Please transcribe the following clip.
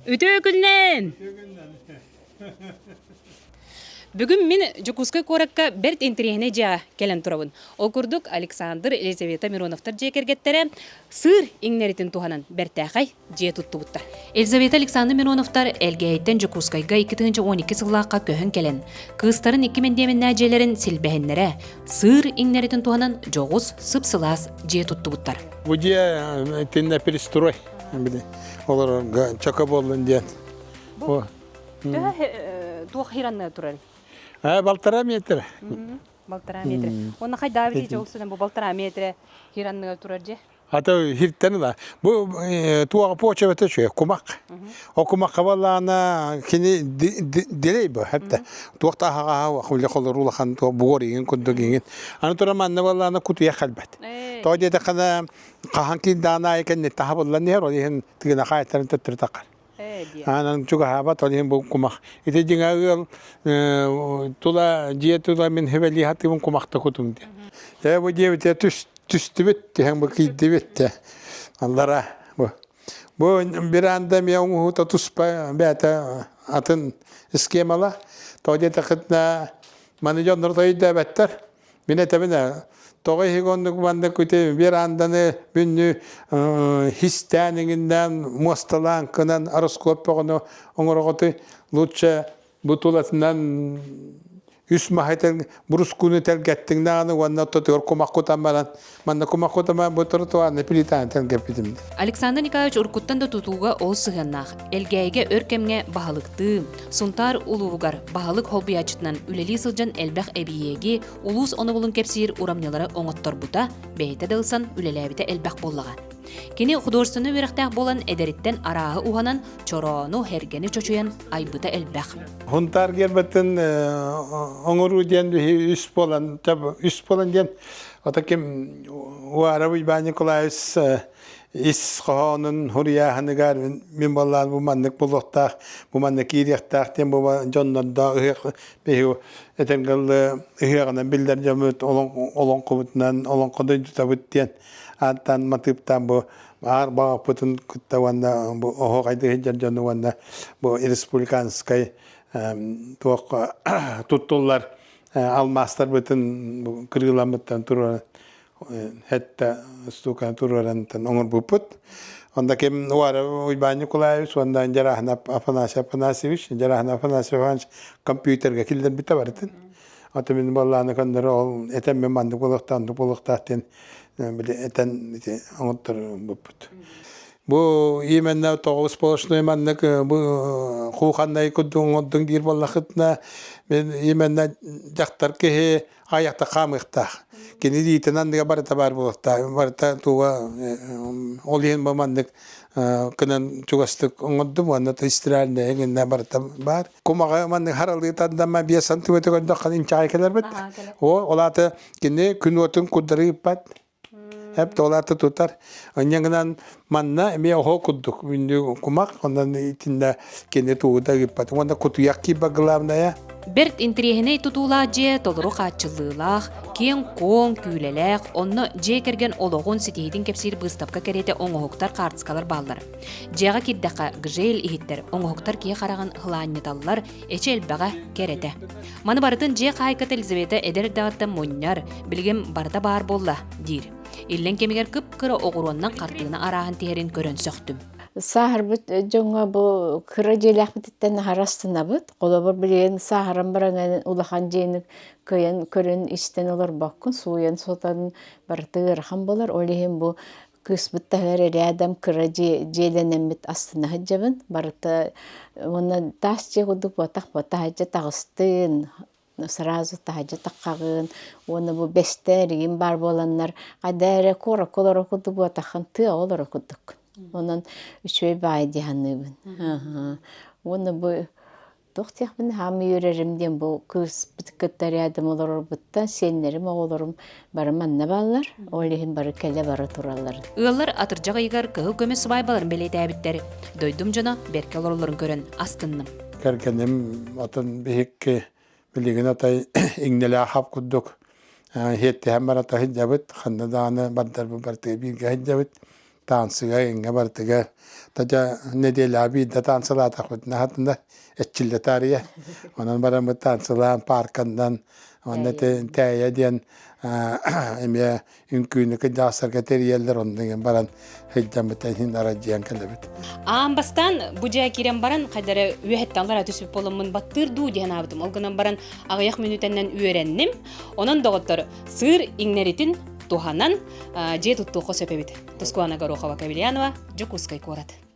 Ütö күннен. Бүгін мен Жукускай коракка берт интерьене жа келен турабын. Ол курдук Александр Елизавета Мироновтар жекергеттері сыр иңнеритин туханан бертақай же туттубуттар. Елизавета Александр Мироновтар элгейттен Жукускайга 2012 сыллаққа көхін келен. Кыстарын 2000 нәжелерін силбәхеннере сыр иңнеритин туханан жоғыз сып-сылас же туттубуттар. Бу же тенне перестрой. Олар чака болдун ден. Бу тух хиранна турар. Балтара метр. Балтара метр. Оны қай Давид жоқсыдан бұл балтара метр хиранна турар же? Ата хирттен да. Бу туага поча бете чөй кумак. О кумак кабалана кини делей бу хатта. Туакта хага хуле холрула хан то бугорин куддогин. Аны тураман балана кутуя халбат. Тоде да кана каханки дана экен тахабулла нер олин тигина хайтан теттертакар. Анан чуга хаба толин бу кумак. Ите динга тула жиетула мен хевели хатым кумакта кутумди. Бу жебете түстүбет hem bu kıydivette. Allah'a bu. Bu bir anda bir onu tutuspa beta atın skemala. Toje takıtna manager nurtayda better. Bine tabii Toğay higonluk banda kötü bir anda ne bünü histanından mustalan kanan aroskop onu onurgotu lucha butulatından üst mahayten buruskunu tel gettiğinden vanna tutuyor kumakutamadan manna kumakutama buturtuan nepilitan tel gepidim. Александр Николаевич Уркуттан да тутууга ол сыганнах. Элгейге өркемге баһалыкты, сунтар улуугар баһалык холбуячытынан үлели сылжан элбэх эбиеги улус онобулун кепсир урамнялары оңоттор бута, бейте дылсан үлелебите элбэх боллага. Кини художественный верхтах болан эдериттен арағы уханан чорону хергени чочуян айбыта элбэх. Huntar gerbeten oңору ден üst bolan ден ата кем уарабы бани Николаевич ис қоғанын хурияханыгар мен болан бу маннык болуқтақ бу маннык ирияқтақ тен бу жоннорда ыхық бейу этенгілі ыхығынан білдер жамыт олон құбытынан олон құдай жұтабыт ден аттан матыптан бу ар баға пұтын күттаванда бу оғайды хеджер жону ванда бу республиканскай туақ туттулар алмастар бүтін кырыламыттан турар хетта стукан турарантан оңор бупут онда кем уара Иван Николаевич онда Жарахна Афанасьевич Жарахна Афанасьевич компьютерге килден бите бартын ата мен балланы кандыр ол этем мен манды болуктан биле этен оңоттор бупут бу именна тогуз сполошной маннык бу кухандай кудуңдың дир баллахытна мен именна жактар ке аякта камыкта кени дийтенан дига барта бар болукта барта туга олен мамандык кынан чугастык оңодду ванна тестиралне эгенне барта бар кумага манны харалды тандама 5 сантиметр гөндө инчай келер бит олаты кени күнөтүн кудырып бат hep dolarda tutar. Onyangan manna eme oho kuduk windu kumak ondan itinde kendi tuğda gipat. Onda kutuyak ki baglamda ya. Берт интригене тутуула же толору качылыылах, кен кон күйлелек, онно же керген ологон ситейдин кепсир быстапка керете оңохуктар картскалар баллар. Жега киддака гжел ихиттер оңохуктар кие караган хлааннеталлар эчел бага керете. Маны бардын же кайкат Елизавета эдер дагаттан монняр билгем барда бар болла дир. Иллен кемигер кып-кыра огуроннан картыгына арахан тиерин көрөн сөктүм. Сахар бит жоңга бу кыра желек биттен харастына бит. Колобор билген сахарым баран улахан жейник көен көрөн истен олар баккын суян сотан бартыр хам болар. Олехем бу кыс биттер рядом кыра желенем бит астына хаҗабын. Барта оны тасчы гуду потак потаҗа тагыстын. Сразу таҗа таккагын. Оны бу бестерин бар боланнар. Кадәре кора колор куду потакын ты олар кудук. Onun üçüye baydı hanımın. Onu bu doktor ben hamı yürerimden bu kız bitketler yardım olur buttan senlerim oğlurum barman ne ballar olihim barkele baraturallar. Iğallar atırcağa yıgar kığı köme subaybaların beleyde abitleri. Doydum cana berkel olurların görün askındım. Kerkenim atın bihik bilgin atay ingnele hap kudduk. Hette hem barata hicabet, xanna dağına bandar bu bartı bir hicabet. Tansıga inge bartıga. Taca nedeli abi da tansıla takutna hatında etçille tarihe. Onun baramı tansılan parkandan onda teye diyen emiye ünkünü kıca sekreteriyeller ondan baran heccametten hin aracıyan kelebet. Ambastan bu jaya kiren baran kadara ühettanlar atüsüp bolummun battır du diyen abdım. Olgunan baran ağayak minütenden üörennim. Onun doğutları sığır ingneritin tuhanan je tuttu qosepebit. Tuskuana garoqa vakabilianova, jukuskay korat.